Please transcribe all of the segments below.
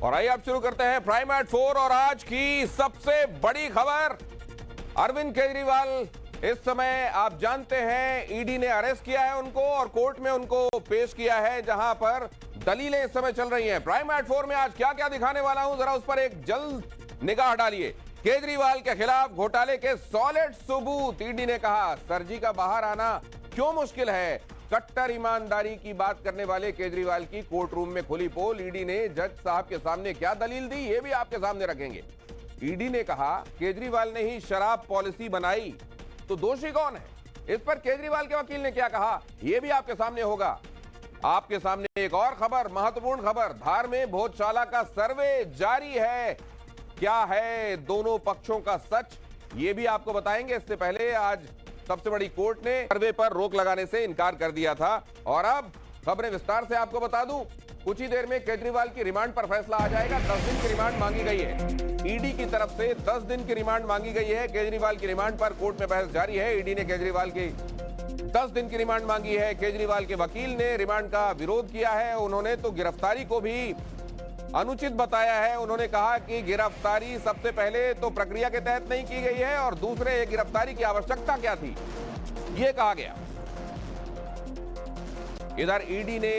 और आइए आप शुरू करते हैं प्राइम एट 4 और आज की सबसे बड़ी खबर। अरविंद केजरीवाल इस समय आप जानते हैं ईडी ने अरेस्ट किया है उनको और कोर्ट में उनको पेश किया है, जहां पर दलीलें इस समय चल रही हैं। प्राइम एट 4 में आज क्या क्या दिखाने वाला हूं, जरा उस पर एक जल्द निगाह डालिए। केजरीवाल के खिलाफ घोटाले के सॉलिड सबूत, ईडी ने कहा सरजी का बाहर आना क्यों मुश्किल है। कट्टर ईमानदारी की बात करने वाले केजरीवाल की कोर्ट रूम में खुली पोल। ईडी ने जज साहब के सामने क्या दलील दी, ये भी आपके सामने रखेंगे। ईडी ने कहा केजरीवाल ने ही शराब पॉलिसी बनाई, तो दोषी कौन है। इस पर केजरीवाल के वकील ने क्या कहा, यह भी आपके सामने होगा। आपके सामने एक और खबर, महत्वपूर्ण खबर, धार में भोजशाला का सर्वे जारी है। क्या है दोनों पक्षों का सच, ये भी आपको बताएंगे। इससे पहले आज सबसे बड़ी कोर्ट ने सर्वे पर रोक लगाने से इनकार कर दिया था और अब खबरें विस्तार से आपको बता दूं। कुछ ही देर में केजरीवाल की रिमांड पर फैसला आ जाएगा। 10 दिन की रिमांड मांगी गई है ईडी की तरफ से, 10 दिन की रिमांड मांगी गई है। केजरीवाल की रिमांड पर कोर्ट में बहस जारी है। ईडी ने केजरीवाल की 10 दिन की रिमांड मांगी है। केजरीवाल के वकील ने रिमांड का विरोध किया है। उन्होंने तो गिरफ्तारी को भी अनुचित बताया है। उन्होंने कहा कि गिरफ्तारी सबसे पहले तो प्रक्रिया के तहत नहीं की गई है और दूसरे गिरफ्तारी की आवश्यकता क्या थी, यह कहा गया। इधर ईडी ने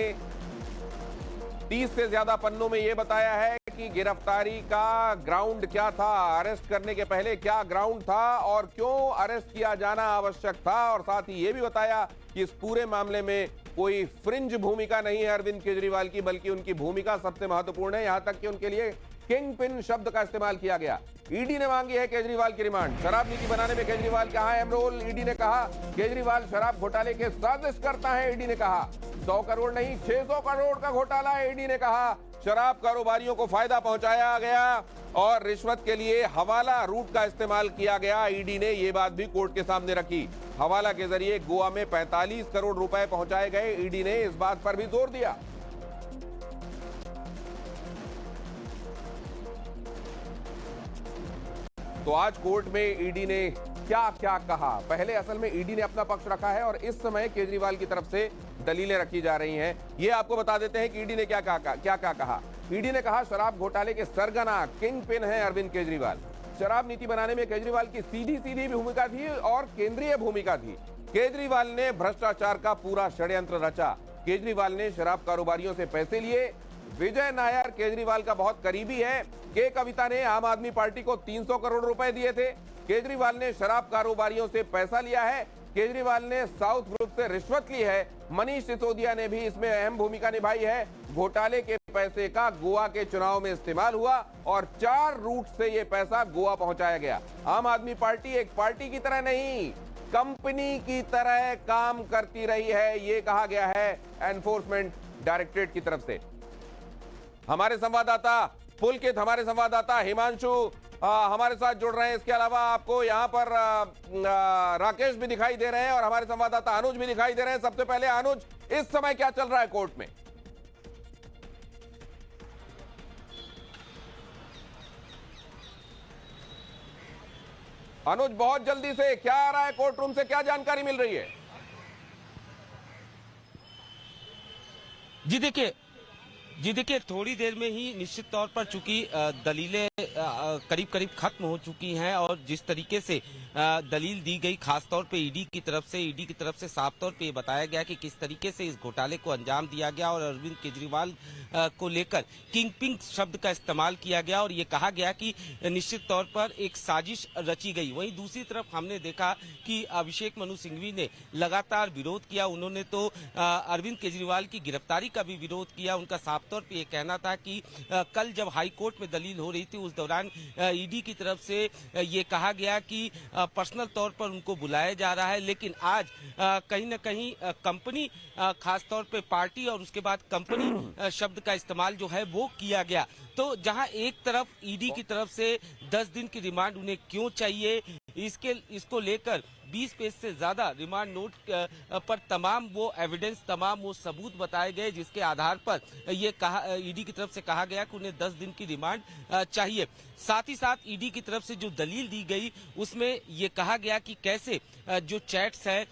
30 से ज्यादा पन्नों में यह बताया है कि गिरफ्तारी का ग्राउंड क्या था, अरेस्ट करने के पहले क्या ग्राउंड था और क्यों अरेस्ट किया जाना आवश्यक था। और साथ ही यह भी बताया कि इस पूरे मामले में कोई फ्रिंज भूमिका नहीं है अरविंद केजरीवाल की, बल्कि उनकी भूमिका सबसे महत्वपूर्ण है। यहां तक कि उनके लिए किंग पिन शब्द का इस्तेमाल किया गया। ईडी ने मांगी है केजरीवाल की रिमांड। शराब नीति बनाने में केजरीवाल का अहम रोल, ईडी ने कहा। केजरीवाल शराब घोटाले के साजिश करता है, ईडी ने कहा। 100 करोड़ नहीं 600 करोड़ का घोटाला है, ईडी ने कहा। शराब कारोबारियों को फायदा पहुंचाया गया और रिश्वत के लिए हवाला रूट का इस्तेमाल किया गया। ईडी ने यह बात भी कोर्ट के सामने रखी। हवाला के जरिए गोवा में 45 करोड़ रुपए पहुंचाए गए। ईडी ने इस बात पर भी जोर दिया। तो आज कोर्ट में ईडी ने क्या क्या कहा, पहले असल में ईडी ने अपना पक्ष रखा है और इस समय केजरीवाल की तरफ से दलीलें रखी जा रही हैं। ये आपको बता देते हैं कि ईडी ने क्या कहा। ईडी ने कहा शराब घोटाले के सरगना किंग पिन है अरविंद केजरीवाल। शराब नीति बनाने में केजरीवाल की सीधी भूमिका थी और केंद्रीय भूमिका थी। केजरीवाल ने भ्रष्टाचार का पूरा षड्यंत्र रचा। केजरीवाल ने शराब कारोबारियों से पैसे लिए। विजय नायर केजरीवाल का बहुत करीबी है। के कविता ने आम आदमी पार्टी को 300 करोड़ रुपए दिए थे। केजरीवाल ने शराब कारोबारियों से पैसा लिया है। केजरीवाल ने साउथ ग्रुप से रिश्वत ली है। मनीष सिसोदिया ने भी इसमें अहम भूमिका निभाई है। घोटाले के पैसे का गोवा के चुनाव में इस्तेमाल हुआ और 4 रूट से यह पैसा गोवा पहुंचाया गया। आम आदमी पार्टी एक पार्टी की तरह नहीं, कंपनी की तरह काम करती रही है, यह कहा गया है एनफोर्समेंट डायरेक्टरेट की तरफ से। हमारे संवाददाता पुलकित, हमारे संवाददाता हिमांशु हमारे साथ जुड़ रहे हैं। इसके अलावा आपको यहां पर राकेश भी दिखाई दे रहे हैं और हमारे संवाददाता अनुज भी दिखाई दे रहे हैं। सबसे पहले अनुज, इस समय क्या चल रहा है कोर्ट में? अनुज, बहुत जल्दी से क्या आ रहा है कोर्ट रूम से, क्या जानकारी मिल रही है? जी देखिए थोड़ी देर में ही निश्चित तौर पर चूंकि दलीलें करीब करीब खत्म हो चुकी हैं और जिस तरीके से दलील दी गई खासतौर पे ईडी की तरफ से साफ तौर पे बताया गया कि किस तरीके से इस घोटाले को अंजाम दिया गया और अरविंद केजरीवाल को लेकर किंग पिन शब्द का इस्तेमाल किया गया और ये कहा गया कि निश्चित तौर पर एक साजिश रची गई। वहीं दूसरी तरफ हमने देखा कि अभिषेक मनु सिंघवी ने लगातार विरोध किया। उन्होंने तो अरविंद केजरीवाल की गिरफ्तारी का भी विरोध किया। उनका साफ तौर पे ये कहना था कि कल जब हाई कोर्ट में दलील हो रही थी उस दौरान ईडी की तरफ से ये कहा गया कि पर्सनल तौर पर उनको बुलाया जा रहा है, लेकिन आज कहीं न कहीं कंपनी, खासतौर पे पार्टी और उसके बाद कंपनी शब्द का इस्तेमाल जो है वो किया गया। तो जहां एक तरफ ईडी की तरफ से 10 दिन की रिमांड उन्हें क्यों चाहिए, इसको लेकर 20 पेज से ज्यादा रिमांड नोट पर तमाम वो एविडेंस, तमाम वो सबूत बताए गए, जिसके आधार पर ये कहा, ईडी की तरफ से कहा गया कि उन्हें 10 दिन की रिमांड चाहिए। साथ ही साथ ईडी की तरफ से जो दलील दी गई उसमें ये कहा गया कि कैसे जो चैट्स है,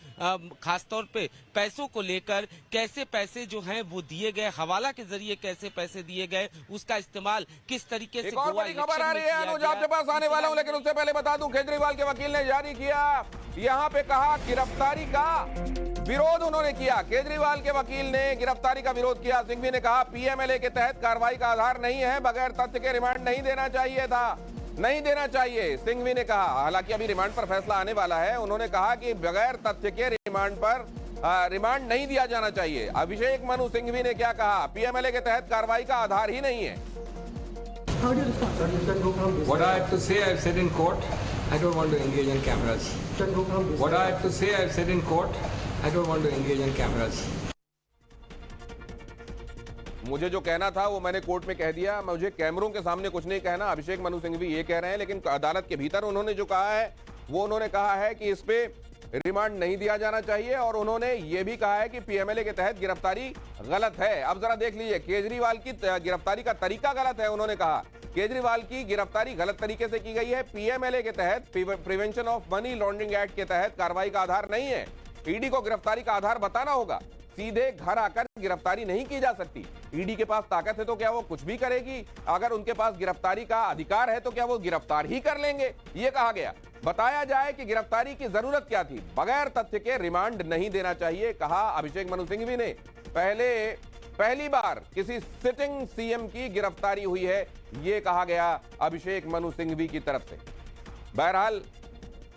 खासतौर पे पैसों को लेकर, कैसे पैसे जो हैं वो दिए गए, हवाला के जरिए कैसे पैसे दिए गए, उसका इस्तेमाल किस तरीके से। एक और बड़ी खबर आ रही है अनुज, आपके पास आने वाला हूं, लेकिन उससे पहले बता दूं केजरीवाल के वकील ने जारी किया, यहां पे कहा गिरफ्तारी का विरोध उन्होंने किया। केजरीवाल के वकील ने गिरफ्तारी का विरोध किया। सिंघवी ने कहा पीएमएलए के तहत कार्रवाई का आधार नहीं है, बगैर तथ्य के रिमांड नहीं देना चाहिए था, नहीं देना चाहिए, सिंघवी ने कहा। हालांकि अभी रिमांड पर फैसला आने वाला है। उन्होंने कहा कि बगैर तथ्य के रिमांड पर रिमांड नहीं दिया जाना चाहिए। अभिषेक मनु सिंघवी ने क्या कहा, पीएमएलए के तहत कार्रवाई का आधार ही नहीं है। What I have to say, I've said in court. I don't want to engage on cameras. What I have to say, I've said in court. I don't want to engage on cameras. मुझे जो कहना था वो मैंने court में कह दिया, मुझे कैमरों के सामने कुछ नहीं कहना। अभिषेक मनु सिंघवी ये कह रहे हैं, लेकिन अदालत के भीतर उन्होंने जो कहा है वो उन्होंने कहा है कि इस पे रिमांड नहीं दिया जाना चाहिए, और उन्होंने ये भी कहा है कि पीएमएलए के तहत गिरफ्तारी गलत है। अब जरा देख लीजिए, केजरीवाल की गिरफ्तारी का तरीका गलत है। उन्होंने कहा केजरीवाल की गिरफ्तारी गलत तरीके से की गई है, पीएमएलए के तहत, prevention of money laundering act के तहत कार्रवाई का आधार नहीं है। ईडी को गिरफ्तारी का आधार बताना होगा, सीधे घर आकर गिरफ्तारी नहीं की जा सकती। ईडी के पास ताकत है तो क्या वो कुछ भी करेगी? अगर उनके पास गिरफ्तारी का अधिकार है तो क्या वो गिरफ्तार ही कर लेंगे? ये कहा गया। बताया जाए कि गिरफ्तारी की जरूरत क्या थी, बगैर तथ्य के रिमांड नहीं देना चाहिए, कहा अभिषेक मनु सिंघवी ने। पहली बार किसी सिटिंग सीएम की गिरफ्तारी हुई है, ये कहा गया अभिषेक मनु सिंघवी की तरफ से। बहरहाल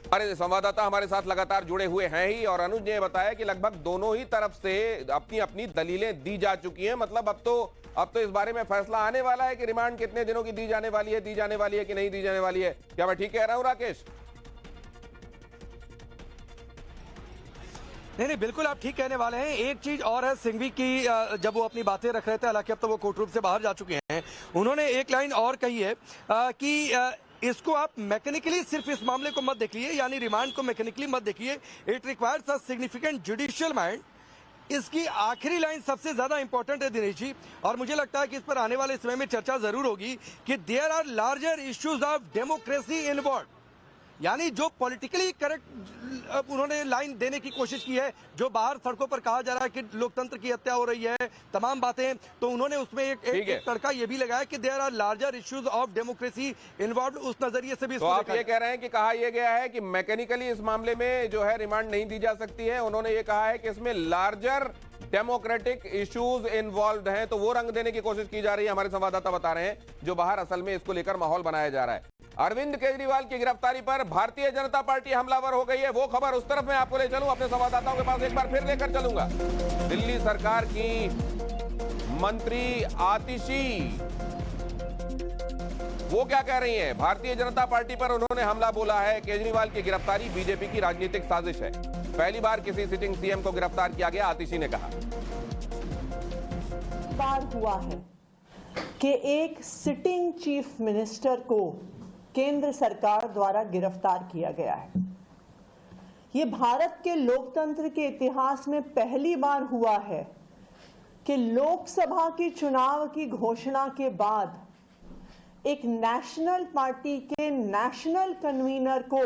हमारे संवाददाता हमारे साथ लगातार जुड़े हुए हैं ही, और अनुज ने बताया कि लगभग दोनों ही तरफ से अपनी अपनी दलीलें दी जा चुकी हैं। मतलब अब तो इस बारे में फैसला आने वाला है कि रिमांड कितने दिनों की दी जाने वाली है कि नहीं दी जाने वाली है। क्या मैं ठीक कह रहा हूं राकेश? नहीं, बिल्कुल आप ठीक कहने वाले हैं। एक चीज और है, सिंघवी की जब वो अपनी बातें रख रहे थे, हालांकि अब तो वो कोर्ट रूम से बाहर जा चुके हैं, उन्होंने एक लाइन और कही है कि इसको आप मैकेनिकली सिर्फ इस मामले को मत देखिए, यानी रिमांड को मैकेनिकली मत देखिए, it requires a significant judicial mind. इसकी आखिरी लाइन सबसे ज्यादा इंपॉर्टेंट है दिनेश जी, और मुझे लगता है कि इस पर आने वाले समय में चर्चा जरूर होगी कि there are larger issues of democracy involve. यानी जो पॉलिटिकली करेक्ट उन्होंने लाइन देने की कोशिश की है, जो बाहर सड़कों पर कहा जा रहा है कि लोकतंत्र की हत्या हो रही है, तमाम बातें, तो उन्होंने उसमें एक तड़का ये भी लगाया कि there are larger issues of democracy involve. उस नजरिए से भी तो आप ये कह रहे हैं कि कहा यह गया है कि मैकेनिकली इस मामले में जो है रिमांड नहीं दी जा सकती है। उन्होंने ये कहा है कि इसमें लार्जर डेमोक्रेटिक इश्यूज इन्वॉल्व हैं, तो वो रंग देने की कोशिश की जा रही है। हमारे संवाददाता बता रहे हैं जो बाहर असल में इसको लेकर माहौल बनाया जा रहा है। अरविंद केजरीवाल की गिरफ्तारी पर भारतीय जनता पार्टी हमलावर हो गई है, वो खबर उस तरफ मैं आपको ले चलूं, अपने संवाददाताओं के पास एक बार फिर लेकर चलूंगा। दिल्ली सरकार की मंत्री आतिशी वो क्या कह रही हैं? भारतीय जनता पार्टी पर उन्होंने हमला बोला है। केजरीवाल की गिरफ्तारी बीजेपी की राजनीतिक साजिश है, पहली बार किसी सिटिंग सीएम को गिरफ्तार किया गया, आतिशी ने कहा। बार हुआ है कि एक सिटिंग चीफ मिनिस्टर को केंद्र सरकार द्वारा गिरफ्तार किया गया है। ये भारत के लोकतंत्र के इतिहास में पहली बार हुआ है कि लोकसभा की चुनाव की घोषणा के बाद एक नेशनल पार्टी के नेशनल कन्वीनर को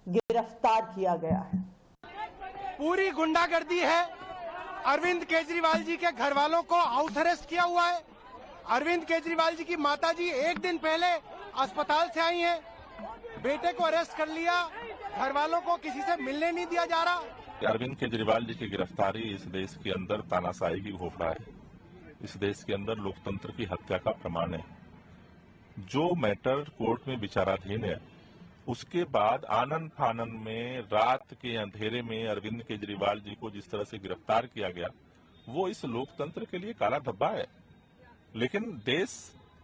गिरफ्तार किया गया है। पूरी गुंडागर्दी है। अरविंद केजरीवाल जी के घर वालों को हाउस अरेस्ट किया हुआ है। अरविंद केजरीवाल जी की माताजी एक दिन पहले अस्पताल से आई हैं, बेटे को अरेस्ट कर लिया, घर वालों को किसी से मिलने नहीं दिया जा रहा। अरविंद केजरीवाल जी की गिरफ्तारी इस देश के अंदर तानाशाही की घोषणा है, इस देश के अंदर लोकतंत्र की हत्या का प्रमाण है। जो मैटर कोर्ट में विचाराधीन है, उसके बाद आनंद फानन में रात के अंधेरे में अरविंद केजरीवाल जी को जिस तरह से गिरफ्तार किया गया, वो इस लोकतंत्र के लिए काला धब्बा है। लेकिन देश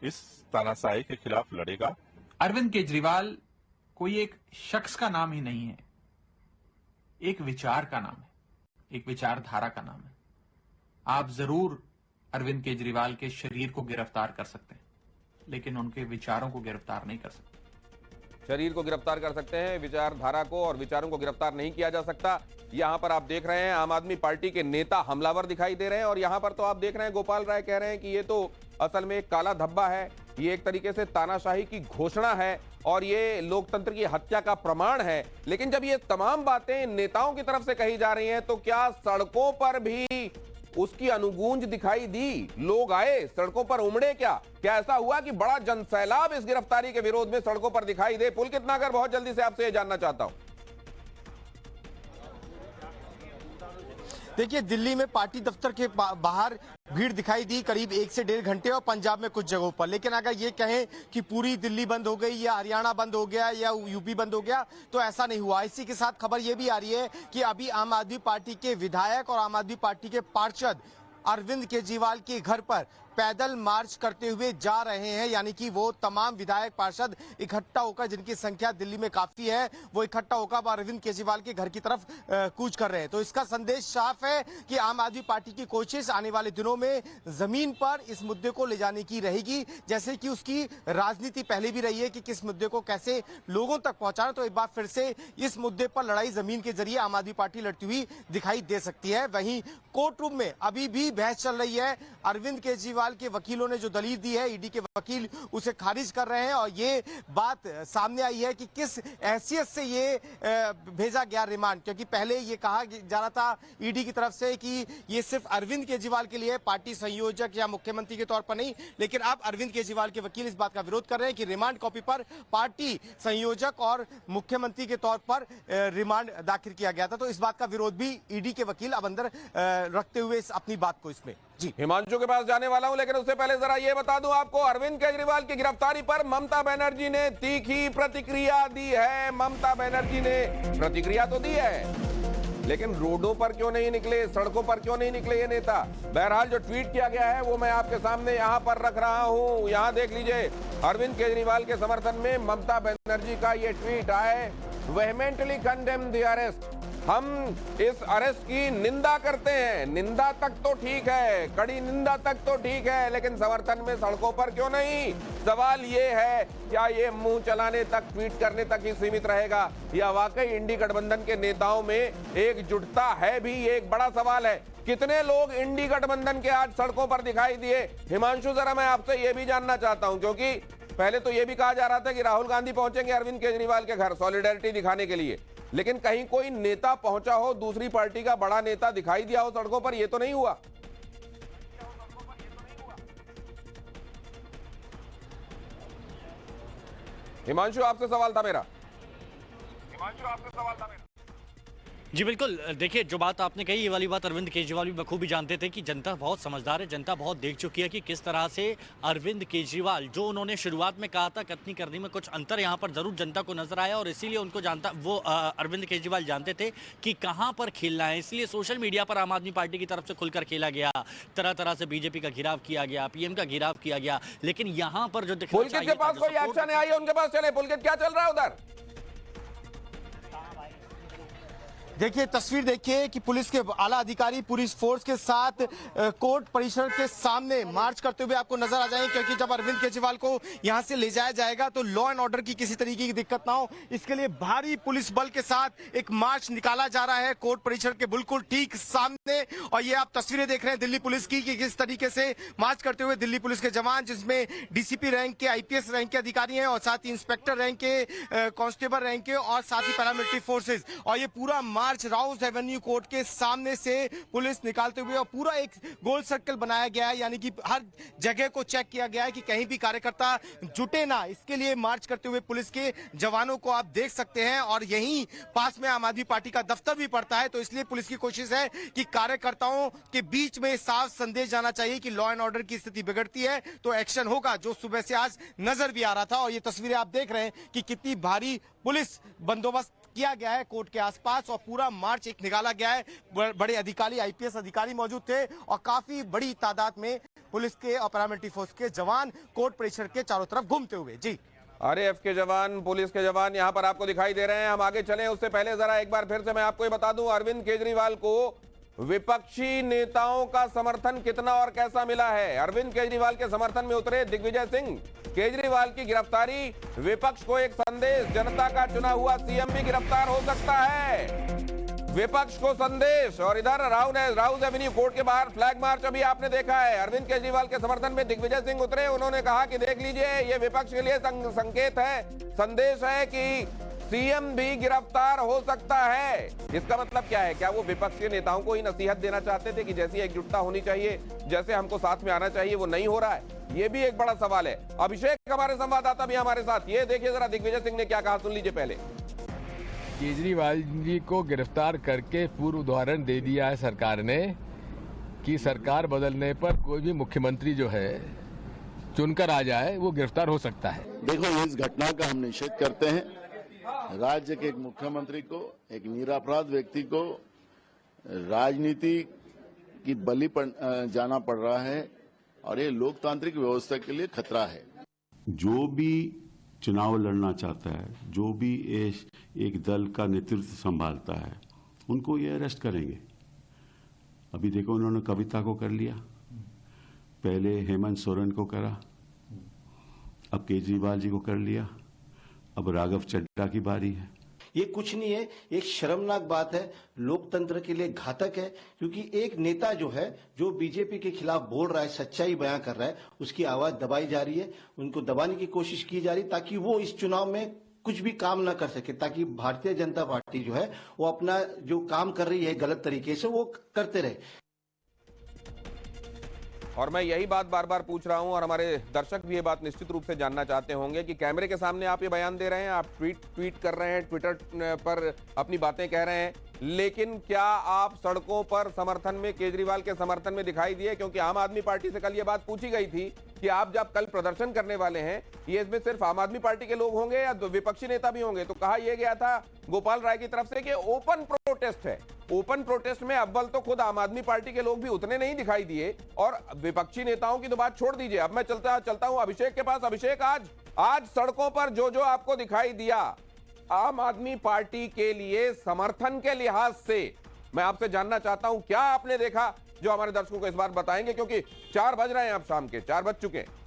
इस तानाशाही के खिलाफ लड़ेगा। अरविंद केजरीवाल कोई एक शख्स का नाम ही नहीं है, एक विचार का नाम है, एक विचारधारा का नाम है। आप जरूर अरविंद केजरीवाल के शरीर को गिरफ्तार कर सकते हैं, लेकिन उनके विचारों को गिरफ्तार नहीं कर सकते। शरीर को गिरफ्तार कर सकते हैं, विचारधारा को और विचारों को गिरफ्तार नहीं किया जा सकता। यहां पर आप देख रहे हैं आम आदमी पार्टी के नेता हमलावर दिखाई दे रहे हैं और यहां पर तो आप देख रहे हैं गोपाल राय कह रहे हैं कि ये तो असल में एक काला धब्बा है, ये एक तरीके से तानाशाही की घोषणा है और ये लोकतंत्र की हत्या का प्रमाण है। लेकिन जब ये तमाम बातें नेताओं की तरफ से कही जा रही हैं तो क्या सड़कों पर भी उसकी अनुगूंज दिखाई दी? लोग आए, सड़कों पर उमड़े? क्या ऐसा हुआ कि बड़ा जनसैलाब इस गिरफ्तारी के विरोध में सड़कों पर दिखाई दे? पुलकित नागर, बहुत जल्दी से आपसे ये जानना चाहता हूं। देखिए, दिल्ली में पार्टी दफ्तर के बाहर भीड़ दिखाई दी करीब 1 से 1.5 घंटे और पंजाब में कुछ जगहों पर। लेकिन अगर ये कहें कि पूरी दिल्ली बंद हो गई या हरियाणा बंद हो गया या यूपी बंद हो गया तो ऐसा नहीं हुआ। इसी के साथ खबर ये भी आ रही है कि अभी आम आदमी पार्टी के विधायक और आम आदमी पार्टी के पार्षद अरविंद केजरीवाल के घर पर पैदल मार्च करते हुए जा रहे हैं, यानी कि वो तमाम विधायक पार्षद इकट्ठा होकर, जिनकी संख्या दिल्ली में काफी है, वो इकट्ठा होकर अरविंद केजरीवाल के घर की तरफ कूच कर रहे हैं। तो इसका संदेश साफ है कि आम आदमी पार्टी की कोशिश आने वाले दिनों में जमीन पर इस मुद्दे को ले जाने की रहेगी, जैसे कि उसकी राजनीति पहले भी रही है कि किस मुद्दे को कैसे लोगों तक पहुंचाना। तो एक बार फिर से इस मुद्दे पर लड़ाई जमीन के जरिए आम आदमी पार्टी लड़ती हुई दिखाई दे सकती है। वहीं कोर्ट रूम में अभी भी बहस चल रही है। अरविंद केजरीवाल के वकीलों ने जो दलील दी है, ईडी के वकील उसे खारिज कर रहे हैं और ये बात सामने आई है कि किस हैसियत से ये भेजा गया रिमांड, क्योंकि पहले ये कहा जा रहा था ईडी की तरफ से कि ये सिर्फ अरविंद केजरीवाल के लिए, पार्टी संयोजक या मुख्यमंत्री के तौर पर नहीं। लेकिन अब अरविंद केजरीवाल के वकील इस बात का विरोध कर रहे हैं कि रिमांड कॉपी पर पार्टी संयोजक और मुख्यमंत्री के तौर पर रिमांड दाखिल किया गया था। तो इस बात का विरोध भी ईडी के वकील अब अंदर रखते हुए अपनी बात को इसमें। जी, हिमांशु के पास जाने वाला हूं, लेकिन उससे पहले जरा ये बता दूं आपको, अरविंद केजरीवाल की गिरफ्तारी पर ममता बनर्जी ने तीखी प्रतिक्रिया दी है। ममता बनर्जी ने प्रतिक्रिया तो दी है, लेकिन रोडों पर क्यों नहीं निकले, सड़कों पर क्यों नहीं निकले ये नेता? बहरहाल जो ट्वीट किया गया है वो मैं आपके सामने यहां पर रख रहा हूं, यहां देख लीजिए। अरविंद केजरीवाल के समर्थन में ममता बनर्जी का ये ट्वीट आए, वेहमेंटली कंडेम द अरेस्ट। हम इस अरेस्ट की निंदा करते हैं। निंदा तक तो ठीक है, कड़ी निंदा तक तो ठीक है, लेकिन समर्थन में सड़कों पर क्यों नहीं? सवाल ये है, क्या ये मुंह चलाने तक, ट्वीट करने तक ही सीमित रहेगा या वाकई इंडी गठबंधन के नेताओं में एकजुटता है भी? ये एक बड़ा सवाल है। कितने लोग इंडी गठबंधन के आज सड़कों पर दिखाई दिए? हिमांशु, जरा मैं आपसे ये भी जानना चाहता हूं, क्योंकि पहले तो ये भी कहा जा रहा था कि राहुल गांधी पहुंचेंगे अरविंद केजरीवाल के घर सॉलिडेरिटी दिखाने के लिए, लेकिन कहीं कोई नेता पहुंचा हो, दूसरी पार्टी का बड़ा नेता दिखाई दिया हो सड़कों पर? ये तो नहीं हुआ। हिमांशु, आपसे सवाल था मेरा। जी बिल्कुल, देखिए जो बात आपने कही, ये वाली बात अरविंद केजरीवाल भी बखूबी जानते थे कि जनता बहुत समझदार है, जनता बहुत देख चुकी है कि किस तरह से अरविंद केजरीवाल, जो उन्होंने शुरुआत में कहा था कथनी करनी में कुछ अंतर यहाँ पर जरूर जनता को नजर आया और इसीलिए उनको अरविंद केजरीवाल जानते थे कि कहाँ पर खेलना है। इसलिए सोशल मीडिया पर आम आदमी पार्टी की तरफ से खुलकर खेला गया, तरह तरह से बीजेपी का घेराव किया गया, पीएम का घेराव किया गया, लेकिन यहाँ पर जो पुलकित के पास कोई एक्शन आई है, उनके पास चले। पुलकित, क्या चल रहा है उधर? देखिए तस्वीर देखिए कि पुलिस के आला अधिकारी पुलिस फोर्स के साथ कोर्ट परिसर के सामने मार्च करते हुए आपको नजर आ जाएंगे, क्योंकि जब अरविंद केजरीवाल को यहां से ले जाया जाएगा तो लॉ एंड ऑर्डर की किसी तरीके की दिक्कत ना हो, इसके लिए भारी पुलिस बल के साथ एक मार्च निकाला जा रहा है कोर्ट परिसर के बिल्कुल ठीक सामने। और ये आप तस्वीरें देख रहे हैं दिल्ली पुलिस की कि किस तरीके से मार्च करते हुए दिल्ली पुलिस के जवान, जिसमें डीसीपी रैंक के, आईपीएस रैंक के अधिकारी हैं और साथ ही इंस्पेक्टर रैंक के, कांस्टेबल रैंक के और साथ ही पैरामिलिट्री फोर्सेज, और ये पूरा मार्च राउज एवेन्यू कोर्ट के सामने से पुलिस निकालते हुए और पूरा एक गोल सर्कल बनाया गया है, यानी कि हर जगह को चेक किया गया है कि कहीं भी कार्यकर्ता जुटे ना, इसके लिए मार्च करते हुए पुलिस के जवानों को आप देख सकते हैं। और यहीं पास में आम आदमी पार्टी का दफ्तर भी पड़ता है, तो इसलिए पुलिस की कोशिश है कि कार्यकर्ताओं के बीच में साफ संदेश जाना चाहिए कि लॉ एंड ऑर्डर की स्थिति बिगड़ती है तो एक्शन होगा, जो सुबह से आज नजर भी आ रहा था। और ये तस्वीरें आप देख रहे हैं कि कितनी भारी पुलिस बंदोबस्त किया गया है कोर्ट के आसपास और पूरा मार्च एक निकाला गया है। बड़े अधिकारी, आईपीएस अधिकारी मौजूद थे और काफी बड़ी तादाद में पुलिस के और पैरामिलिट्री फोर्स के जवान कोर्ट परिसर के चारों तरफ घूमते हुए। जी, आरएएफ के जवान, पुलिस के जवान यहां पर आपको दिखाई दे रहे हैं। हम आगे चलें उससे पहले जरा एक बार फिर से मैं आपको ये बता दूं, अरविंद केजरीवाल को विपक्षी नेताओं का समर्थन कितना और कैसा मिला है। अरविंद केजरीवाल के समर्थन में उतरे दिग्विजय सिंह। केजरीवाल की गिरफ्तारी विपक्ष को एक संदेश, जनता का चुना हुआ सीएम भी गिरफ्तार हो सकता है। विपक्ष को संदेश। और इधर राउज एवेन्यू कोर्ट के बाहर फ्लैग मार्च अभी आपने देखा है। अरविंद केजरीवाल के समर्थन में दिग्विजय सिंह उतरे। उन्होंने कहा कि देख लीजिए, ये विपक्ष के लिए संकेत है, संदेश है कि सीएम भी गिरफ्तार हो सकता है। इसका मतलब क्या है? क्या वो विपक्ष के नेताओं को ही नसीहत देना चाहते थे कि जैसी एकजुटता होनी चाहिए, जैसे हमको साथ में आना चाहिए, वो नहीं हो रहा है? ये भी एक बड़ा सवाल है। अभिषेक हमारे संवाददाता भी हमारे साथ, ये देखिए जरा दिग्विजय सिंह ने क्या कहा, सुन लीजिए पहले। केजरीवाल जी को गिरफ्तार करके पूर्व उदाहरण दे दिया है सरकार ने कि सरकार बदलने पर कोई भी मुख्यमंत्री जो है चुनकर आ जाए, वो गिरफ्तार हो सकता है। देखो, इस घटना का हम निषेध करते हैं। राज्य के एक मुख्यमंत्री को, एक निरपराध व्यक्ति को राजनीति की बलि जाना पड़ रहा है और ये लोकतांत्रिक व्यवस्था के लिए खतरा है। जो भी चुनाव लड़ना चाहता है, जो भी एक दल का नेतृत्व संभालता है, उनको ये अरेस्ट करेंगे। अभी देखो, उन्होंने कविता को कर लिया, पहले हेमंत सोरेन को करा, अब केजरीवाल जी को कर लिया, अब राघव चड्ढा की बारी है। ये कुछ नहीं है, एक शर्मनाक बात है, लोकतंत्र के लिए घातक है, क्योंकि एक नेता जो है, जो बीजेपी के खिलाफ बोल रहा है, सच्चाई बयां कर रहा है, उसकी आवाज दबाई जा रही है, उनको दबाने की कोशिश की जा रही है ताकि वो इस चुनाव में कुछ भी काम ना कर सके, ताकि भारतीय जनता पार्टी जो है वो अपना जो काम कर रही है गलत तरीके से वो करते रहे। और मैं यही बात बार बार पूछ रहा हूं और हमारे दर्शक भी ये बात निश्चित रूप से जानना चाहते होंगे कि कैमरे के सामने आप ये बयान दे रहे हैं, आप ट्वीट कर रहे हैं, ट्विटर पर अपनी बातें कह रहे हैं, लेकिन क्या आप सड़कों पर समर्थन में, केजरीवाल के समर्थन में दिखाई दिए? क्योंकि आम आदमी पार्टी से कल ये बात पूछी गई थी कि आप जब कल प्रदर्शन करने वाले हैं, ये इसमें सिर्फ आम आदमी पार्टी के लोग होंगे या विपक्षी नेता भी होंगे? तो कहा यह गया था गोपाल राय की तरफ से कि ओपन प्रोटेस्ट है। ओपन प्रोटेस्ट में अव्वल तो खुद आम आदमी पार्टी के लोग भी उतने नहीं दिखाई दिए, और विपक्षी नेताओं की तो बात छोड़ दीजिए। अब मैं चलता हूं अभिषेक के पास। अभिषेक, आज सड़कों पर जो आपको दिखाई दिया आम आदमी पार्टी के लिए समर्थन के लिहाज से, मैं आपसे जानना चाहता हूं क्या आपने देखा जो हमारे दर्शकों को इस बार बताएंगे, क्योंकि 4 बज रहे हैं, अब शाम के 4 बज चुके हैं।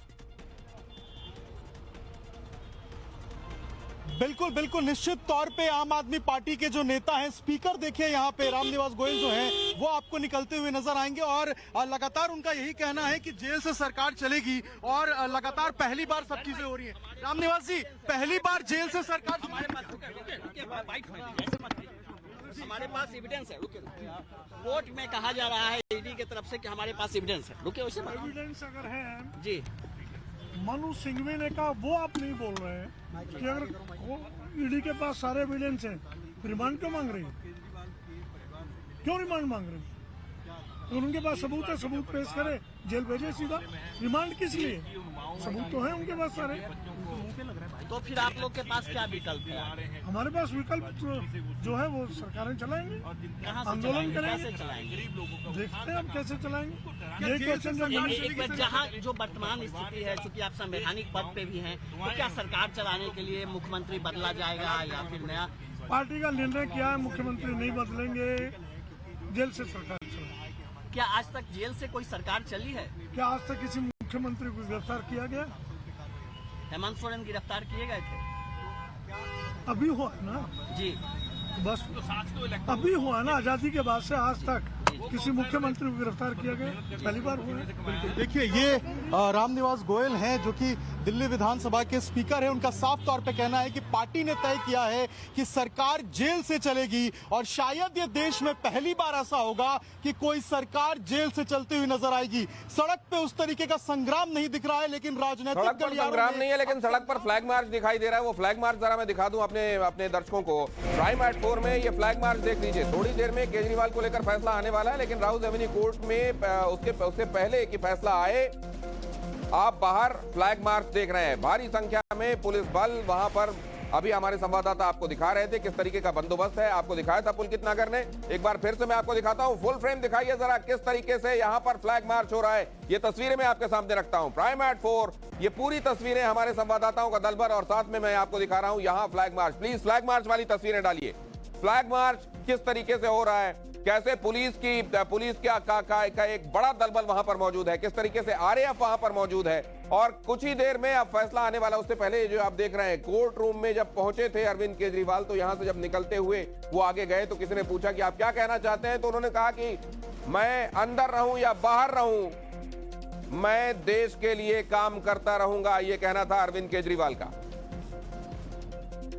बिल्कुल बिल्कुल, निश्चित तौर पे आम आदमी पार्टी के जो नेता हैं, स्पीकर देखिए यहाँ पे रामनिवास गोयल जो हैं, वो आपको निकलते हुए नजर आएंगे और लगातार उनका यही कहना है कि जेल से सरकार चलेगी और लगातार पहली बार सब चीजें हो रही हैं। रामनिवास जी, पहली बार जेल से सरकार, हमारे पास एविडेंस है, कोर्ट में कहा जा रहा है ईडी की तरफ से कि हमारे पास एविडेंस है। रुके, वैसे एविडेंस अगर है जी, मनु सिंघवी ने कहा, वो आप नहीं बोल रहे हैं कि अगर ईडी के पास सारे एविडेंस हैं, रिमांड क्यों मांग रही है? क्यों रिमांड मांग रही है? तो उनके पास सबूत है, सबूत पेश करे, जेल भेजे सीधा। रिमांड किस लिए? सबूत तो है उनके पास सारे। तो फिर आप लोग के पास क्या विकल्प है? हमारे पास विकल्प जो है वो सरकारें चलाएंगे, आंदोलन करेंगे, देखते हैं हम कैसे चलाएंगे। ये क्वेश्चन जहाँ जो वर्तमान स्थिति है, चूंकि आप संवैधानिक पद पे भी हैं, तो क्या सरकार चलाने के लिए मुख्यमंत्री बदला जाएगा या फिर नया? पार्टी का निर्णय किया है, मुख्यमंत्री नहीं बदलेंगे, जेल से सरकार चलाएगी। क्या आज तक जेल से कोई सरकार चली है? क्या आज तक किसी मुख्यमंत्री को गिरफ्तार किया गया? हेमंत सोरेन गिरफ्तार किए गए थे, अभी हुआ है ना जी, बस अभी हुआ ना। आजादी के बाद से आज तक किसी मुख्यमंत्री को गिरफ्तार किया गया पहली बार हुआ है। देखिए, ये रामनिवास गोयल हैं जो कि दिल्ली विधानसभा के स्पीकर हैं। उनका साफ तौर पे कहना है कि पार्टी ने तय किया है कि सरकार जेल से चलेगी और शायद ये देश में पहली बार ऐसा होगा कि कोई सरकार जेल से चलती हुई नजर आएगी। सड़क पे उस तरीके का संग्राम नहीं दिख रहा है, लेकिन राजनीतिक संग्राम नहीं है, लेकिन सड़क पर फ्लैग मार्च दिखाई दे रहा है। वो फ्लैग मार्च जरा मैं दिखा दूं अपने दर्शकों को। प्राइम एट 4 में ये फ्लैग मार्च देख लीजिए। थोड़ी देर में केजरीवाल को लेकर फैसला आने वाला है, लेकिन राउज एवेन्यू कोर्ट में उससे पहले कि फैसला आए, आप बाहर फ्लैग मार्च देख रहे हैं। भारी संख्या में पुलिस बल वहां पर, अभी हमारे संवाददाता आपको दिखा रहे थे किस तरीके का बंदोबस्त है। आपको दिखाया था पुलकित नागर ने, एक बार फिर से मैं आपको दिखाता हूं। फुल फ्रेम दिखाइए जरा किस तरीके से यहां पर फ्लैग मार्च हो रहा है। ये तस्वीरें मैं आपके सामने रखता हूं। प्राइम एट 4, ये पूरी तस्वीरें हमारे संवाददाताओं का दल भर, और साथ में मैं आपको दिखा रहा हूं यहां flag march. Please flag march वाली तस्वीरें डालिए। फ्लैग मार्च किस तरीके से हो रहा है, कैसे पुलिस का एक बड़ा दलबल वहां पर मौजूद है, किस तरीके से आरएएफ वहां पर मौजूद है। और कुछ ही देर में अब फैसला आने वाला। उससे पहले जो आप देख रहे हैं, कोर्ट रूम में जब पहुंचे थे अरविंद केजरीवाल, तो यहां से जब निकलते हुए वो आगे गए तो किसी ने पूछा कि आप क्या कहना चाहते हैं, तो उन्होंने कहा कि मैं अंदर रहूं या बाहर रहूं, मैं देश के लिए काम करता रहूंगा। ये कहना था अरविंद केजरीवाल का।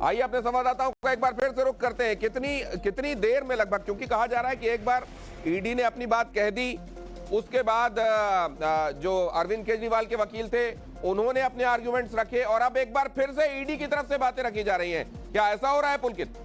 आइए अपने संवाददाताओं को एक बार फिर से रुख करते हैं, कितनी देर में लगभग, क्योंकि कहा जा रहा है कि एक बार ईडी ने अपनी बात कह दी, उसके बाद जो अरविंद केजरीवाल के वकील थे उन्होंने अपने आर्गुमेंट्स रखे और अब एक बार फिर से ईडी की तरफ से बातें रखी जा रही हैं। क्या ऐसा हो रहा है पुलकित?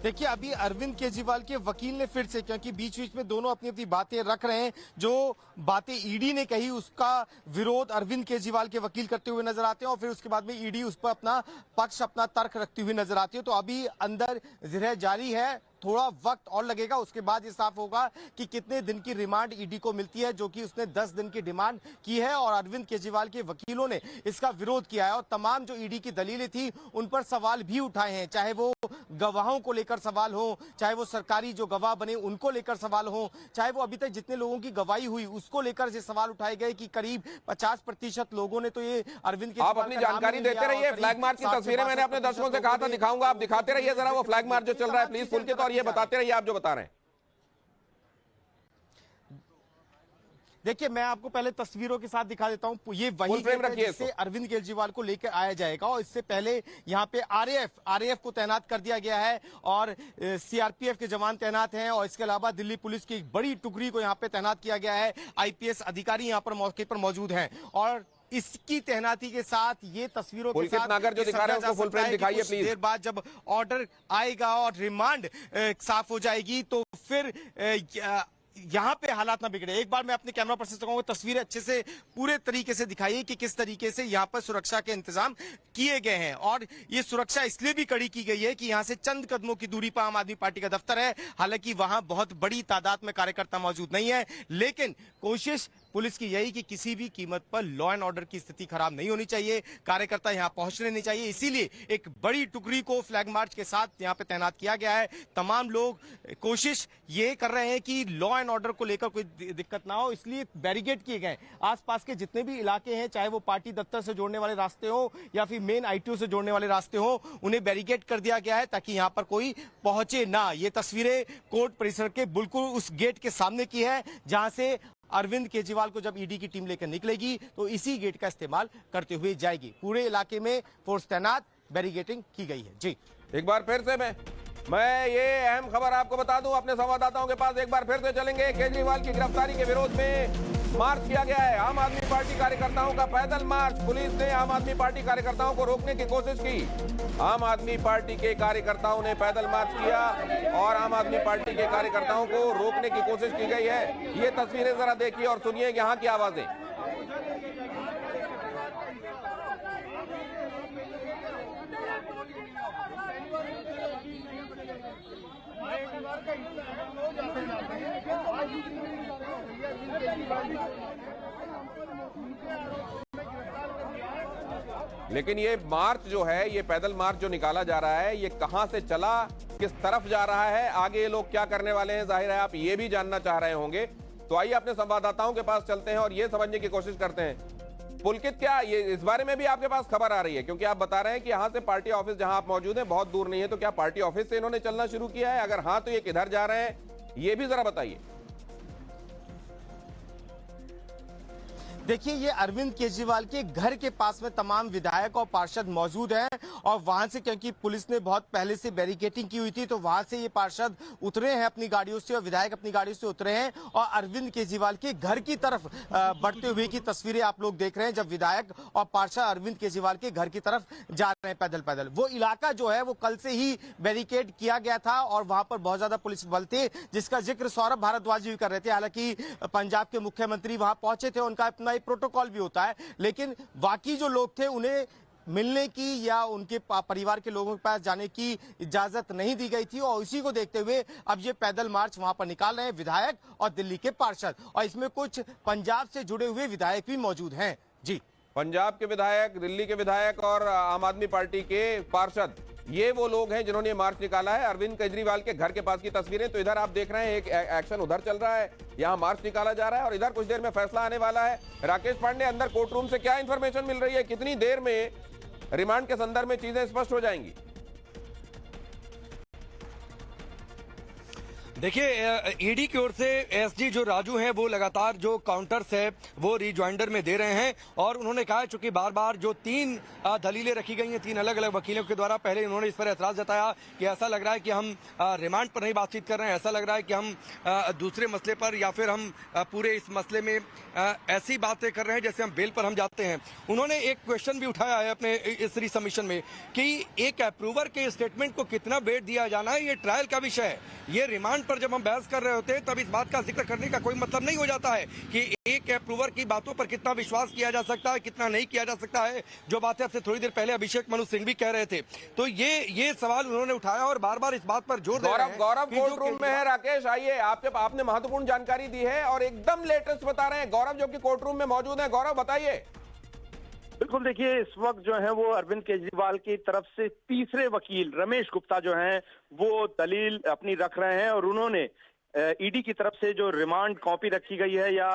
देखिए, अभी अरविंद केजरीवाल के वकील ने फिर से, क्योंकि बीच बीच में दोनों अपनी अपनी बातें रख रहे हैं, जो बातें ईडी ने कही उसका विरोध अरविंद केजरीवाल के वकील करते हुए नजर आते हैं और फिर उसके बाद में ईडी उस पर अपना पक्ष, अपना तर्क रखती हुई नजर आती है। तो अभी अंदर जिरह जारी है, थोड़ा वक्त और लगेगा, उसके बाद ये साफ होगा कि कितने दिन की रिमांड ईडी को मिलती है, जो कि उसने 10 दिन की डिमांड की है और अरविंद केजरीवाल के वकीलों ने इसका विरोध किया है और तमाम जो ईडी की दलीलें थी उन पर सवाल भी उठाए हैं, चाहे वो गवाहों को लेकर सवाल हो, चाहे वो सरकारी जो गवाह बने उनको लेकर सवाल हो, चाहे वो अभी तक जितने लोगों की गवाही हुई उसको लेकर ये सवाल उठाए गए कि करीब 50% लोगों ने तो ये अरविंद केजरीवाल, आप अपनी जानकारी देते रहिए। फ्लैग मार्च की तस्वीरें मैंने अपने दर्शकों से कहा था दिखाऊंगा, आप दिखाते रहिए जरा वो फ्लैग मार्च जो चल रहा है प्लीज पुलकित, और ये बताते रहिए आप जो बता रहे हैं। देखिए, मैं आपको पहले तस्वीरों के साथ दिखा देता हूं। ये वही जिससे अरविंद केजरीवाल को लेकर आया जाएगा और इससे पहले यहां पे आरएएफ को तैनात कर दिया गया है और सीआरपीएफ के जवान तैनात हैं और इसके अलावा दिल्ली पुलिस की एक बड़ी टुकड़ी को यहां पे तैनात किया गया है। आईपीएस अधिकारी यहां पर मौके पर मौजूद हैं और इसकी तैनाती के साथ ये तस्वीरों के साथ नागर जो दिखा रहे हैं उसको फुल फ्रेम दिखाइए प्लीज। देर बाद जब ऑर्डर आएगा और रिमांड साफ हो जाएगी तो फिर यहाँ पे हालात ना बिगड़े। एक बार मैं अपने कैमरा पर्सन से कहूंगा तस्वीरें अच्छे से पूरे तरीके से दिखाइए कि किस तरीके से यहाँ पर सुरक्षा के इंतजाम किए गए हैं और ये सुरक्षा इसलिए भी कड़ी की गई है कि यहाँ से चंद कदमों की दूरी पर आम आदमी पार्टी का दफ्तर है। हालांकि वहां बहुत बड़ी तादाद में कार्यकर्ता मौजूद नहीं है, लेकिन कोशिश पुलिस की यही कि किसी भी कीमत पर लॉ एंड ऑर्डर की स्थिति खराब नहीं होनी चाहिए, कार्यकर्ता यहाँ पहुंचने नहीं चाहिए। इसीलिए एक बड़ी टुकड़ी को फ्लैग मार्च के साथ यहाँ पे तैनात किया गया है। तमाम लोग कोशिश ये कर रहे हैं कि लॉ एंड ऑर्डर को लेकर कोई दिक्कत ना हो, इसलिए बैरिकेड किए गए। आसपास के जितने भी इलाके हैं, चाहे वो पार्टी दफ्तर से जोड़ने वाले रास्ते हो या फिर मेन आईटीओ से जोड़ने वाले रास्ते हो, उन्हें बैरिकेड कर दिया गया है ताकि यहाँ पर कोई पहुंचे ना। ये तस्वीरें कोर्ट परिसर के बिल्कुल उस गेट के सामने की है जहां से अरविंद केजरीवाल को जब ईडी की टीम लेकर निकलेगी तो इसी गेट का इस्तेमाल करते हुए जाएगी। पूरे इलाके में फोर्स तैनात, बैरिकेडिंग की गई है। जी, एक बार फिर से मैं ये अहम खबर आपको बता दूं, अपने संवाददाताओं के पास एक बार फिर से चलेंगे। केजरीवाल की गिरफ्तारी के विरोध में मार्च किया गया है, आम आदमी पार्टी कार्यकर्ताओं का पैदल मार्च। पुलिस ने आम आदमी पार्टी कार्यकर्ताओं को रोकने की कोशिश की। आम आदमी पार्टी के कार्यकर्ताओं ने पैदल मार्च किया और आम आदमी पार्टी के कार्यकर्ताओं को रोकने की कोशिश की गई है। ये तस्वीरें जरा देखिए और सुनिए यहाँ की आवाजें। लेकिन ये मार्च जो है, ये पैदल मार्च जो निकाला जा रहा है, ये कहां से चला, किस तरफ जा रहा है, आगे ये लोग क्या करने वाले हैं, जाहिर है आप ये भी जानना चाह रहे होंगे। तो आइए अपने संवाददाताओं के पास चलते हैं और ये समझने की कोशिश करते हैं। पुलकित, क्या ये इस बारे में भी आपके पास खबर आ रही है? क्योंकि आप बता रहे हैं कि यहाँ से पार्टी ऑफिस जहां आप मौजूद हैं बहुत दूर नहीं है, तो क्या पार्टी ऑफिस से इन्होंने चलना शुरू किया है? अगर हाँ तो ये किधर जा रहे हैं, ये भी जरा बताइए। देखिए, ये अरविंद केजरीवाल के घर के पास में तमाम विधायक और पार्षद मौजूद हैं और वहां से, क्योंकि पुलिस ने बहुत पहले से बैरिकेडिंग की हुई थी, तो वहां से ये पार्षद उतरे हैं अपनी गाड़ियों से और विधायक अपनी गाड़ियों से उतरे हैं और अरविंद केजरीवाल के घर की तरफ बढ़ते हुए की तस्वीरें आप लोग देख रहे हैं, जब विधायक और पार्षद अरविंद केजरीवाल के घर की तरफ जा रहे हैं पैदल पैदल। वो इलाका जो है वो कल से ही बैरिकेड किया गया था और वहां पर बहुत ज्यादा पुलिस बल थे, जिसका जिक्र सौरभ भारद्वाज भी कर रहे थे। हालांकि पंजाब के मुख्यमंत्री वहां पहुंचे थे, उनका अपना प्रोटोकॉल भी होता है, लेकिन बाकी जो लोग थे उन्हें मिलने की या उनके परिवार के लोगों के पास जाने की इजाजत नहीं दी गई थी और इसी को देखते हुए अब ये पैदल मार्च वहां पर निकाल रहे हैं विधायक और दिल्ली के पार्षद, और इसमें कुछ पंजाब से जुड़े हुए विधायक भी मौजूद हैं। जी, पंजाब के विधायक, दिल्ली के विधायक और आम आदमी पार्टी के पार्षद, ये वो लोग हैं जिन्होंने मार्च निकाला है। अरविंद केजरीवाल के घर के पास की तस्वीरें, तो इधर आप देख रहे हैं एक एक्शन उधर चल रहा है, यहाँ मार्च निकाला जा रहा है और इधर कुछ देर में फैसला आने वाला है। राकेश पांडे, अंदर कोर्ट रूम से क्या इंफॉर्मेशन मिल रही है, कितनी देर में रिमांड के संदर्भ में चीजें स्पष्ट हो जाएंगी? देखिए, ईडी की ओर से एसजी जो राजू हैं वो लगातार जो काउंटर्स है वो रिजॉइंडर में दे रहे हैं और उन्होंने कहा है चूंकि बार बार जो 3 दलीलें रखी गई हैं 3 अलग अलग वकीलों के द्वारा, पहले उन्होंने इस पर ऐतराज जताया कि ऐसा लग रहा है कि हम रिमांड पर नहीं बातचीत कर रहे हैं, ऐसा लग रहा है कि हम दूसरे मसले पर या फिर हम पूरे इस मसले में ऐसी बातें कर रहे हैं जैसे हम बेल पर हम जाते हैं। उन्होंने एक क्वेश्चन भी उठाया है अपने इस रिसबमिशन में कि एक अप्रूवर के स्टेटमेंट को कितना वेट दिया जाना है, ये ट्रायल का विषय है। ये रिमांड पर जब हम बहस कर रहे होते हैं तब इस बात का जिक्र करने का कोई मतलब नहीं हो जाता है कि एक अप्रूवर की बातों पर कितना विश्वास किया जा सकता है, कितना नहीं किया जा सकता है, जो बातें आपसे थोड़ी देर पहले अभिषेक मनु सिंह भी कह रहे थे। तो ये सवाल उन्होंने उठाया और बार बार इस बात पर जोर दे रहे हैं। गौरव कोर्ट रूम में है। राकेश, आइए, आपने महत्वपूर्ण जानकारी दी है और एकदम लेटेस्ट बता रहे हैं गौरव, जो कि कोर्ट रूम में मौजूद है। गौरव, बताइए। बिल्कुल, देखिए, इस वक्त जो है वो अरविंद केजरीवाल की तरफ से तीसरे वकील रमेश गुप्ता जो हैं वो दलील अपनी रख रहे हैं और उन्होंने ईडी की तरफ से जो रिमांड कॉपी रखी गई है या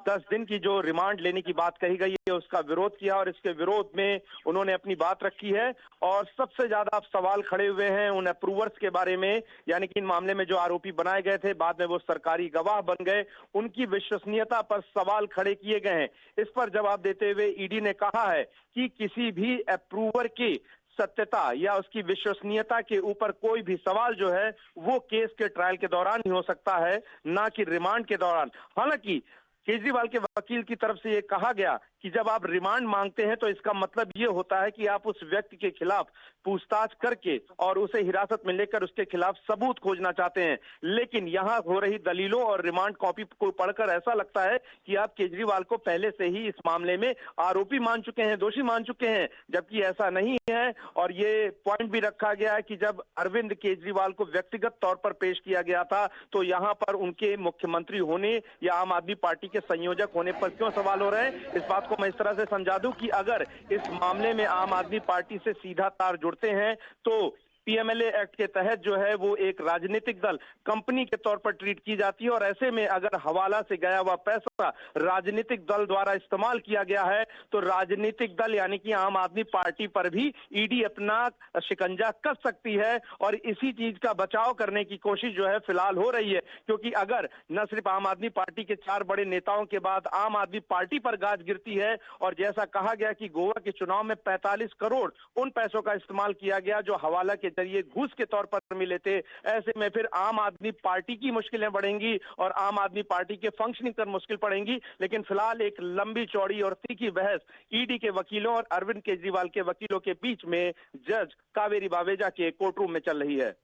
10 दिन की जो रिमांड लेने की बात कही गई है उसका विरोध किया और इसके विरोध में उन्होंने अपनी बात रखी है। और सबसे ज्यादा अब सवाल खड़े हुए हैं उन अप्रूवर्स के बारे में, यानी कि इन मामले में जो आरोपी बनाए गए थे, बाद में वो सरकारी गवाह बन गए, उनकी विश्वसनीयता पर सवाल खड़े किए गए हैं। इस पर जवाब देते हुए ईडी ने कहा है कि किसी भी अप्रूवर की सत्यता या उसकी विश्वसनीयता के ऊपर कोई भी सवाल जो है वो केस के ट्रायल के दौरान ही हो सकता है, ना कि रिमांड के दौरान। हालांकि केजरीवाल के वकील की तरफ से ये कहा गया कि जब आप रिमांड मांगते हैं तो इसका मतलब ये होता है कि आप उस व्यक्ति के खिलाफ पूछताछ करके और उसे हिरासत में लेकर उसके खिलाफ सबूत खोजना चाहते हैं। लेकिन यहाँ हो रही दलीलों और रिमांड कॉपी को पढ़कर ऐसा लगता है कि आप केजरीवाल को पहले से ही इस मामले में आरोपी मान चुके हैं, दोषी मान चुके हैं, जबकि ऐसा नहीं है। और ये पॉइंट भी रखा गया है कि जब अरविंद केजरीवाल को व्यक्तिगत तौर पर पेश किया गया था तो यहाँ पर उनके मुख्यमंत्री होने या आम आदमी पार्टी के संयोजक होने पर क्यों सवाल हो रहे हैं। इस बात को मैं इस तरह से समझा दूं कि अगर इस मामले में आम आदमी पार्टी से सीधा तार जुड़ते हैं तो पीएमएलए एक्ट के तहत जो है वो एक राजनीतिक दल कंपनी के तौर पर ट्रीट की जाती है और ऐसे में अगर हवाला से गया हुआ पैसा राजनीतिक दल द्वारा इस्तेमाल किया गया है तो राजनीतिक दल यानी कि आम आदमी पार्टी पर भी ईडी अपना शिकंजा कस सकती है। और इसी चीज का बचाव करने की कोशिश जो है फिलहाल हो रही है, क्योंकि अगर न सिर्फ आम आदमी पार्टी के 4 बड़े नेताओं के बाद आम आदमी पार्टी पर गाज गिरती है और जैसा कहा गया कि गोवा के चुनाव में 45 करोड़ उन पैसों का इस्तेमाल किया गया जो हवाला के जरिए घूस के तौर पर मिले थे, ऐसे में फिर आम आदमी पार्टी की मुश्किलें बढ़ेंगी और आम आदमी पार्टी के फंक्शनिंग पर मुश्किल पड़ेंगी। लेकिन फिलहाल एक लंबी चौड़ी और तीखी बहस ईडी के वकीलों और अरविंद केजरीवाल के वकीलों के बीच में जज कावेरी बावेजा के कोर्ट रूम में चल रही है।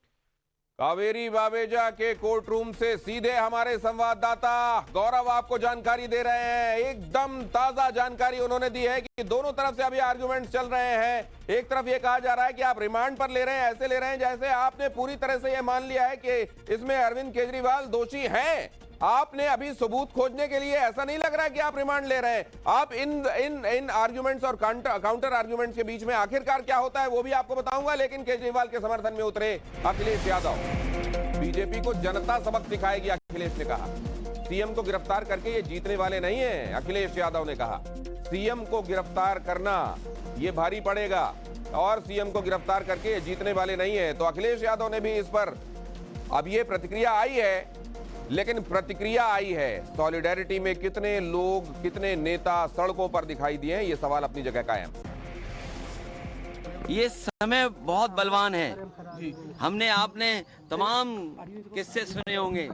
कावेरी बावेजा के कोर्ट रूम से सीधे हमारे संवाददाता गौरव आपको जानकारी दे रहे हैं। एकदम ताजा जानकारी उन्होंने दी है कि दोनों तरफ से अभी आर्गुमेंट्स चल रहे हैं। एक तरफ ये कहा जा रहा है कि आप रिमांड पर ले रहे हैं, ऐसे ले रहे हैं जैसे आपने पूरी तरह से ये मान लिया है कि इसमें अरविंद केजरीवाल दोषी हैं। आपने अभी सबूत खोजने के लिए, ऐसा नहीं लग रहा है कि आप रिमांड ले रहे हैं। आप इन आर्गुमेंट्स और काउंटर आर्गुमेंट्स के बीच में आखिरकार क्या होता है वो भी आपको बताऊंगा। लेकिन केजरीवाल के समर्थन में उतरे अखिलेश यादव, बीजेपी को जनता सबक सिखाएगी, अखिलेश ने कहा। सीएम को गिरफ्तार करके ये जीतने वाले नहीं है, अखिलेश यादव ने कहा। सीएम को गिरफ्तार करना ये भारी पड़ेगा और सीएम को गिरफ्तार करके ये जीतने वाले नहीं है। तो अखिलेश यादव ने भी इस पर अब ये प्रतिक्रिया आई है, लेकिन प्रतिक्रिया आई है सॉलिडेरिटी में कितने लोग, कितने नेता सड़कों पर दिखाई दिए हैं, ये सवाल अपनी जगह कायम। ये समय बहुत बलवान है। हमने आपने तमाम किस्से सुने होंगे,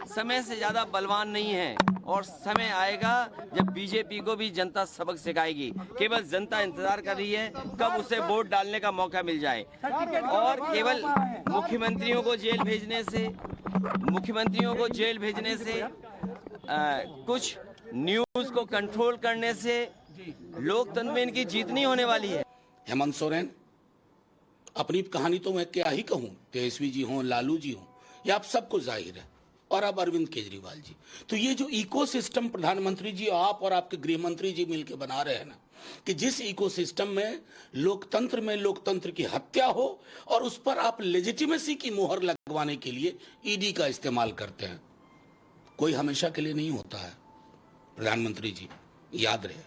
समय से ज्यादा बलवान नहीं है और समय आएगा जब बीजेपी को भी जनता सबक सिखाएगी। केवल जनता इंतजार कर रही है कब उसे वोट डालने का मौका मिल जाए और केवल मुख्यमंत्रियों को जेल भेजने से कुछ न्यूज को कंट्रोल करने से लोकतंत्र में इनकी जीत नहीं होने वाली है। हेमंत सोरेन, अपनी कहानी तो मैं क्या ही कहूँ, तेजस्वी जी हों, लालू जी हों, ये आप सबको जाहिर है और अब अरविंद केजरीवाल जी। तो ये जो इकोसिस्टम प्रधानमंत्री जी आप और आपके गृह मंत्री जी मिलकर बना रहे हैं ना, कि जिस इकोसिस्टम में लोकतंत्र की हत्या हो और उस पर आप लेजिटिमेसी की मोहर लगवाने के लिए ईडी का इस्तेमाल करते हैं, कोई हमेशा के लिए नहीं होता है प्रधानमंत्री जी, याद रहे।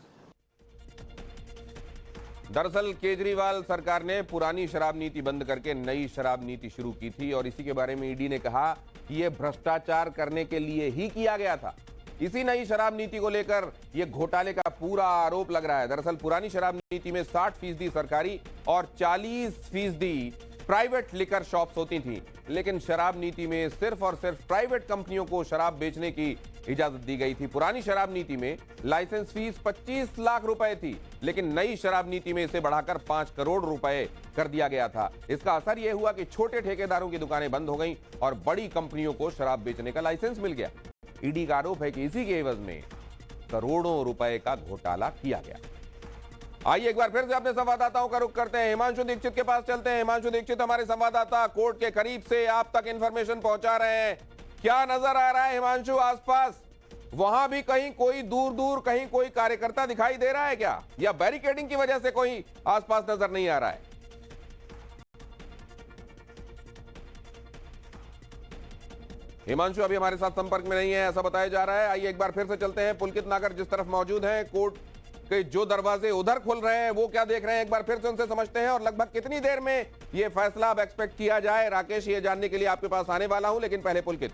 दरअसल केजरीवाल सरकार ने पुरानी शराब नीति बंद करके नई शराब नीति शुरू की थी और इसी के बारे में ईडी ने कहा कि यह भ्रष्टाचार करने के लिए ही किया गया था। इसी नई शराब नीति को लेकर यह घोटाले का पूरा आरोप लग रहा है। दरअसल पुरानी शराब नीति में 60% सरकारी और 40% प्राइवेट लिकर शॉप्स होती थी, लेकिन शराब नीति में सिर्फ और सिर्फ प्राइवेट कंपनियों को शराब बेचने की इजाजत दी गई थी। पुरानी शराब नीति में लाइसेंस फीस 25 लाख रुपए थी, लेकिन नई शराब नीति में इसे बढ़ाकर 5 करोड़ रुपए कर दिया गया था। इसका असर यह हुआ कि छोटे ठेकेदारों की दुकानें बंद हो गईं और बड़ी कंपनियों को शराब बेचने का लाइसेंस मिल गया। ईडी का आरोप है कि इसी के एवज में करोड़ों रुपए का घोटाला किया गया। आइए एक बार फिर से अपने संवाददाताओं का रुख करते हैं, हिमांशु दीक्षित के पास चलते हैं। हिमांशु दीक्षित हमारे संवाददाता कोर्ट के करीब से आप तक इंफॉर्मेशन पहुंचा रहे हैं। क्या नजर आ रहा है हिमांशु आसपास? वहां भी कहीं कोई दूर कहीं कोई कार्यकर्ता दिखाई दे रहा है क्या, या बैरिकेडिंग की वजह से कोई आसपास नजर नहीं आ रहा है? हिमांशु अभी हमारे साथ संपर्क में नहीं है, ऐसा बताया जा रहा है। आइए एक बार फिर से चलते हैं। पुलकित नागर जिस तरफ मौजूद हैं, कोर्ट के जो दरवाजे उधर खुल रहे हैं वो क्या देख रहे हैं, एक बार फिर से उनसे समझते हैं। और लगभग कितनी देर में ये फैसला अब एक्सपेक्ट किया जाए? राकेश, ये जानने के लिए आपके पास आने वाला हूं, लेकिन पहले पुलकित।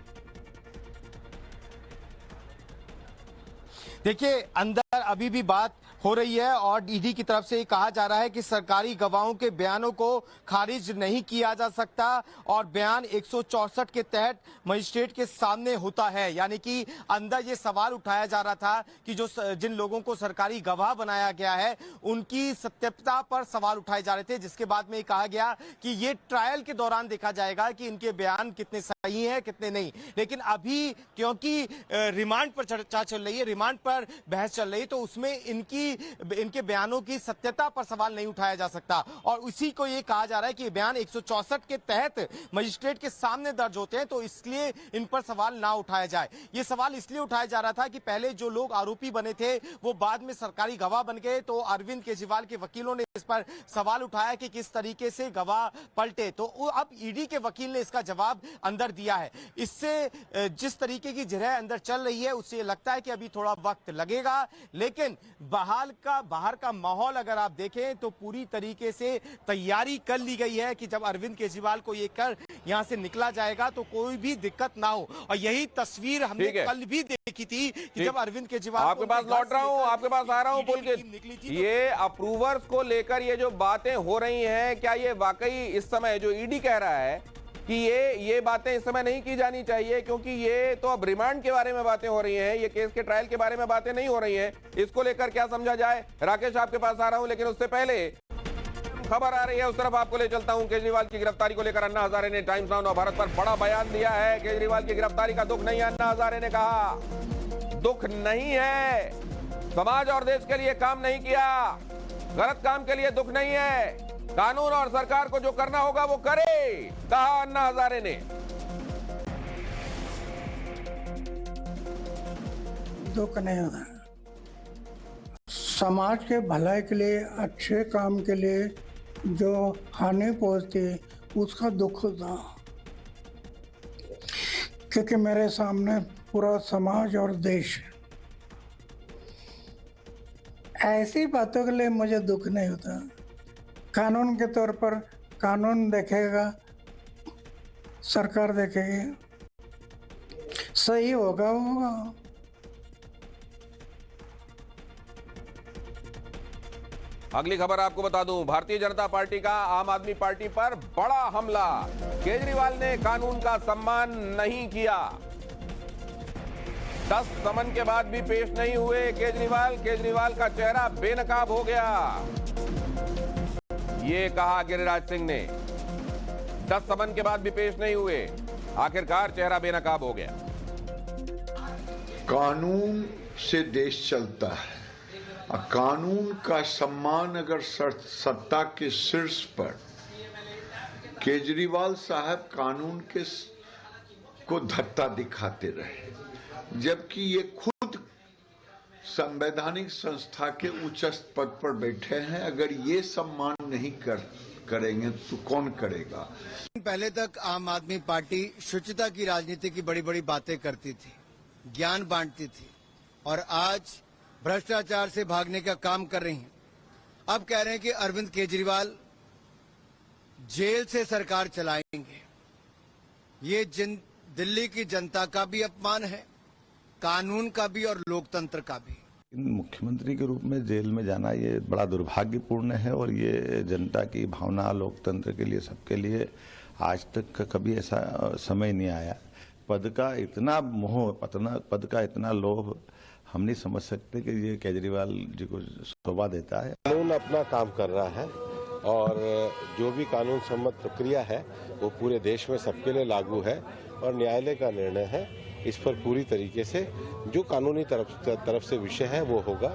देखिए, अंदर अभी भी बात हो रही है और ईडी की तरफ से कहा जा रहा है कि सरकारी गवाहों के बयानों को खारिज नहीं किया जा सकता और बयान 164 के तहत मजिस्ट्रेट के सामने होता है। यानी कि अंदर ये सवाल उठाया जा रहा था कि जिन लोगों को सरकारी गवाह बनाया गया है उनकी सत्यता पर सवाल उठाए जा रहे थे, जिसके बाद में कहा गया कि ये ट्रायल के दौरान देखा जाएगा कि इनके बयान कितने सही हैं कितने नहीं। लेकिन अभी क्योंकि रिमांड पर चर्चा चल रही है, रिमांड पर बहस चल रही है, तो उसमें इनके बयानों की सत्यता पर सवाल नहीं उठाया जा सकता। और उसी को ये कहा जा रहा है कि बयान 164 के तहत मजिस्ट्रेट के सामने दर्ज होते हैं, तो इसलिए इन पर सवाल ना उठाया जाए। ये सवाल इसलिए उठाया जा रहा था कि पहले जो लोग आरोपी बने थे वो बाद में सरकारी गवाह बन गए, तो अरविंद केजरीवाल के वकीलों ने इस पर सवाल उठाया कि किस तरीके से गवाह पलटे। तो अब ईडी के वकील ने इसका जवाब अंदर दिया है। इससे जिस तरीके की जगह अंदर चल रही है उससे लगता है कि अभी थोड़ा वक्त लगेगा, लेकिन बाहर का माहौल अगर आप देखें तो पूरी तरीके से तैयारी कर ली गई है कि जब अरविंद केजरीवाल को ये कर यहां से निकला जाएगा तो कोई भी दिक्कत ना हो। और यही तस्वीर हमने कल भी देखी थी कि जब अरविंद केजरीवाल आपके पास लौट रहा हूं, आपके पास आ रहा हूं पुलकित। ये अप्रूवर्स को लेकर ये जो बातें हो रही हैं, क्या ये वाकई इस समय जो ईडी कह रहा है कि ये बातें इस समय नहीं की जानी चाहिए, क्योंकि ये तो अब रिमांड के बारे में बातें हो रही हैं, ये केस के ट्रायल के बारे में बातें नहीं हो रही हैं, इसको लेकर क्या समझा जाए? राकेश, आपके पास आ रहा हूं, लेकिन उससे पहले खबर आ रही है, उस तरफ आपको ले चलता हूं। केजरीवाल की गिरफ्तारी को लेकर अन्ना हजारे ने टाइम्स नाउ नवभारत पर बड़ा बयान दिया है। केजरीवाल की गिरफ्तारी का दुख नहीं है, अन्ना हजारे ने कहा, दुख नहीं है, समाज और देश के लिए काम नहीं किया, गलत काम के लिए दुख नहीं है, कानून और सरकार को जो करना होगा वो करे, कहा अन्ना हजारे ने। दुख नहीं होता, समाज के भलाई के लिए, अच्छे काम के लिए जो हानि पहुंचती उसका दुख होता, क्योंकि मेरे सामने पूरा समाज और देश, ऐसी बातों के लिए मुझे दुख नहीं होता। कानून के तौर पर कानून देखेगा, सरकार देखेगी, सही होगा। अगली खबर आपको बता दूं, भारतीय जनता पार्टी का आम आदमी पार्टी पर बड़ा हमला। केजरीवाल ने कानून का सम्मान नहीं किया। 10 समन के बाद भी पेश नहीं हुए केजरीवाल का चेहरा बेनकाब हो गया, ये कहा गिरिराज सिंह ने। 10 समन के बाद भी पेश नहीं हुए, आखिरकार चेहरा बेनकाब हो गया। कानून से देश चलता है, कानून का सम्मान अगर सत्ता के शीर्ष पर, केजरीवाल साहब कानून के को धत्ता दिखाते रहे, जबकि ये खुद संवैधानिक संस्था के उच्च पद पर बैठे हैं। अगर ये सम्मान नहीं करेंगे तो कौन करेगा? पहले तक आम आदमी पार्टी शुचिता की राजनीति की बड़ी बड़ी बातें करती थी, ज्ञान बांटती थी, और आज भ्रष्टाचार से भागने का काम कर रही हैं। अब कह रहे हैं कि अरविंद केजरीवाल जेल से सरकार चलाएंगे। ये दिल्ली की जनता का भी अपमान है, कानून का भी और लोकतंत्र का भी। मुख्यमंत्री के रूप में जेल में जाना ये बड़ा दुर्भाग्यपूर्ण है, और ये जनता की भावना, लोकतंत्र के लिए, सबके लिए आज तक कभी ऐसा समय नहीं आया। पद का इतना मोह, पद का इतना लोभ हम नहीं समझ सकते कि ये केजरीवाल जी को शोभा देता है। कानून अपना काम कर रहा है, और जो भी कानून सम्मत प्रक्रिया है वो पूरे देश में सबके लिए लागू है, और न्यायालय का निर्णय है। इस पर पूरी तरीके से जो कानूनी तरफ से विषय है वो होगा।